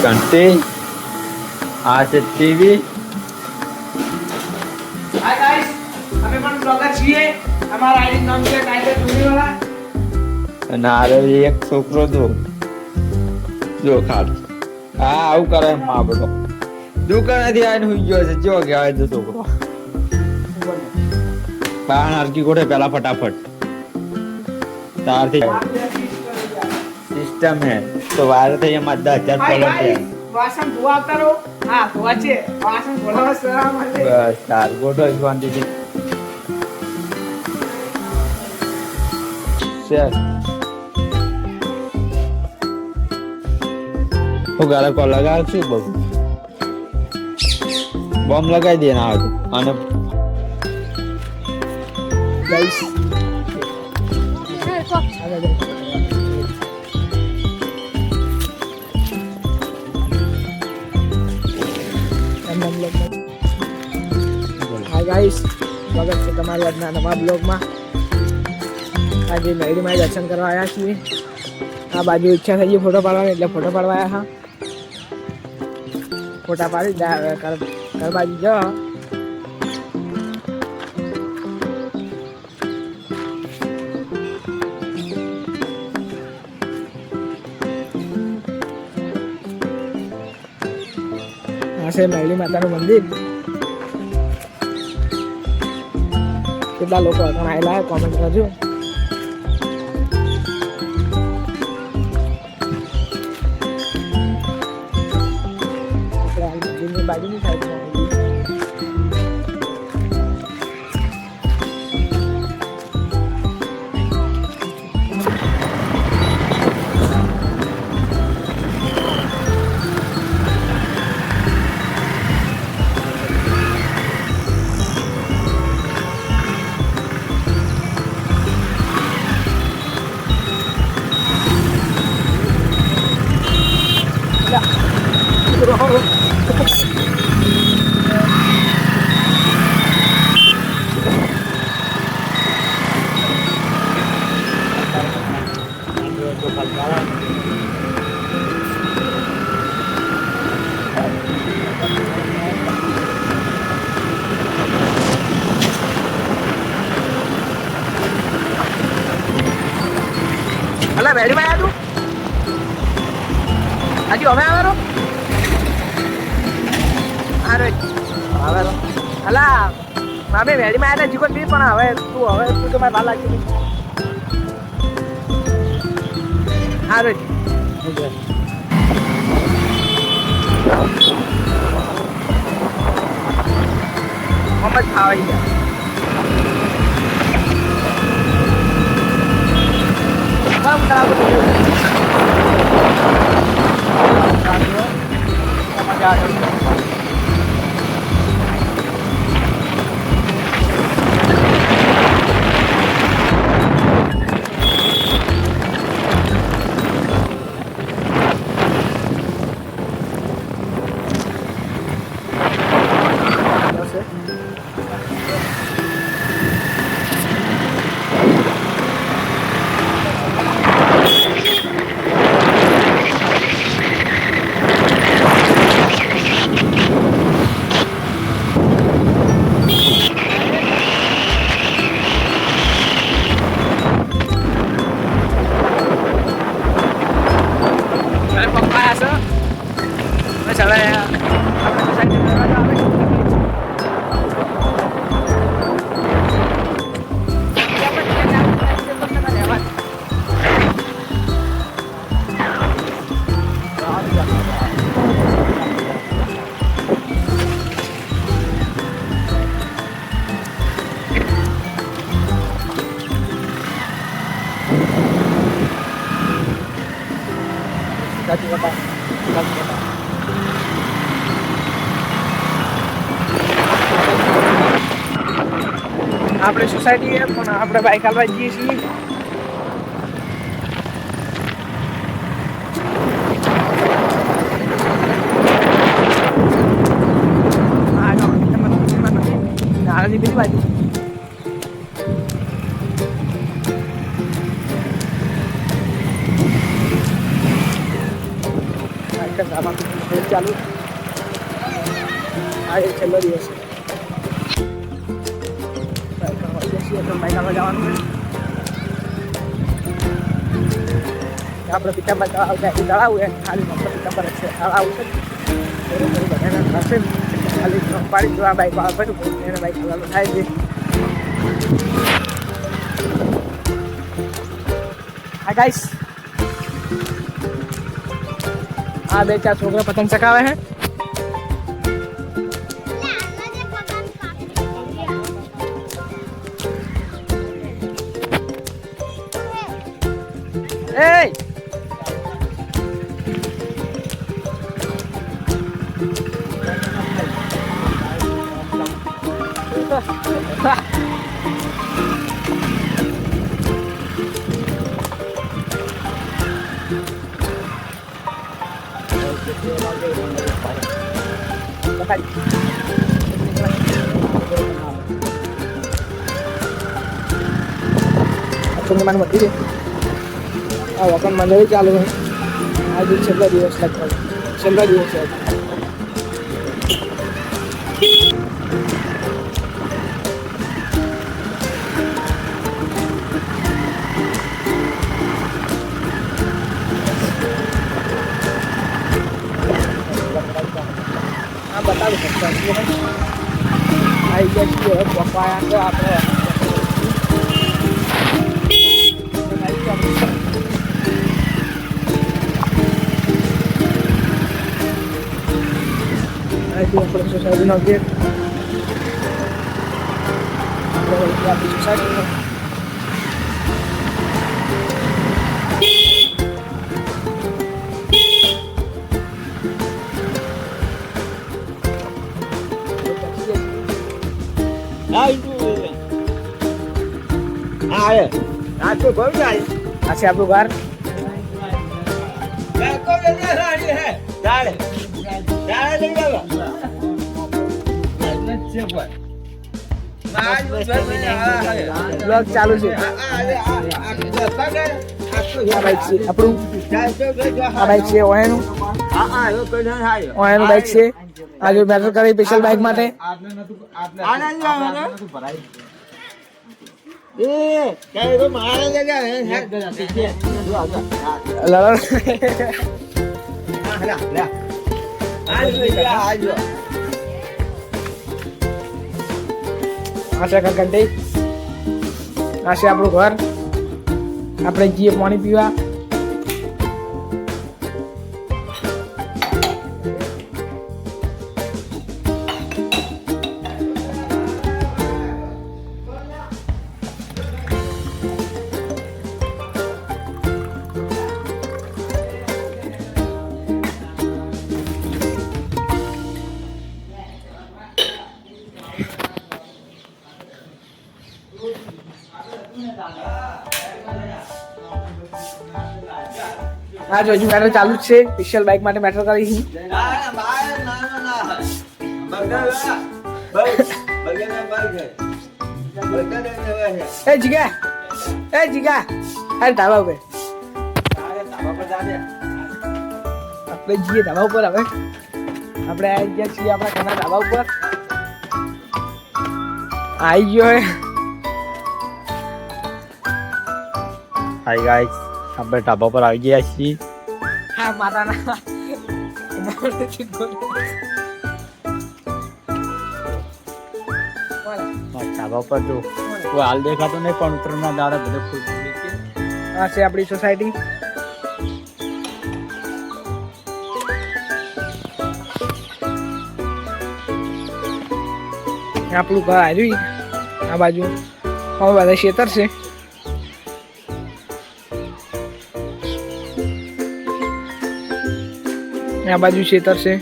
ઘંટી આ છે ટીવી. હાય ગાઈસ, અમે પણ બ્લોગર છીએ. અમારા આઈડી નામ છે ટાઈગર જુનિયર. અને આ રહ્યો એક છોકરો જો ખાલી હા આવું કરે મા બધો દુકાનેથી આવીને હુઈ ગયો છે. જો કહેવાય તો છોકરો બાણ હરકી ગોઠે પેલા ફટાફટ તારથી સિસ્ટમ હે તો વાર થઈ એમાં 10,000 ફોલોઅર છે. વાસણ ધોવા આવતા રહો. હા ધોવા છે વાસણ ધોવા સરા માટે બસ તાર ગોઠો શાંતિથી શેર હું ગાલા કોલ લગાવ છું બહુ બોમ્બ લગાવી દે ના આવે અને ગાઈસ હાય ગાઈસ, સ્વાગત છે તમારી આજના નવા બ્લોગમાં. આજે મેળીમાં દર્શન કરવા આવ્યા છીએ. આ બાજુ ઈચ્છા થઈ ગઈ ફોટો પાડવાની એટલે ફોટો પાડવા આવ્યા. ફોટા પાડી ઘર બાજુ જાઓ. આ છે મેળી માતાનું મંદિર. કેટલા લોકો હતા આવેલા કોમેન્ટ કરજો. બાજુની સાઈડ અલા વેડી માં તું હજી અમે આવેલો આવેલો અલા અમે વેડી માં આવ્યા જીવન બી પણ હવે તું તો મારે ભાર લાગતી નહીં. હારે મમ્મદ ખાવાઈ ગયા. કામ કરાવો મજા આવે. આપણે સોસાયટી પણ આપણે બાઈક હાલવા જઈએ છીએ. બીજી બાજુ દર્શન ધાબા ચાલુ. આજે છેલ્લો દિવસ છે. બાઈકમાં જવાનું છે. આપણે પિતાંબર તળાવ છે, તળાવ છે ખાલી પિતાંબર છે તળાવ છે. ખાલી પાડી જો આ બાઈક વાળા પડ્યું એને બાઈક ચલાવવાનું થાય છે. હા ગાઈસ, આ 2-4 છોકરા પતંગ ચગાવે છે. Hey! Teman mati deh. Akan mandiri ચાલુ છે. આજે છેલ્લો દિવસ લગભગ છેલ્લો દિવસ છે. આ બતાવી શકતા આવી ગયા છીએ પપ્પા આપણે સોસાયટીનો ગેટ સોસાયટીનો આ છે આપણું ઘર. બ્લોગ ચાલુ છે. આ બાઈક છે આપણું. આ બાઈક છે ઓયાનું બાઈક છે. આ જો મેટર કરી સ્પેશિયલ બાઈક માટે. આ છે ઘંટી. આ છે આપણું ઘર. આપણે જઈએ પાણી પીવા. આ જો હજુ મેટર ચાલુ જ છે. સ્પેશિયલ બાઈક માટે મેટર કરી છે. એ જીગા અરે ધાબા ઉપર આપણે જઈએ. ધાબા ઉપર હવે આપણે આવી ગયા છીએ આપણા ઘરના ધાબા ઉપર. આવી ગયો હે. હાય ગાઈસ, આપણે ઢાબા પર આવી ગયા છીએ. હા માતાના ઢાબા પર જો કોઈ હાલ દેખાતો નહીં, પણ ઉત્તરના દાડે બધે ફૂલ છે. આ છે આપણી સોસાયટી. આપણું ઘર આવ્યું. આ બાજુ બધા ખેતર છે. આ બાજુ ખેતર છે.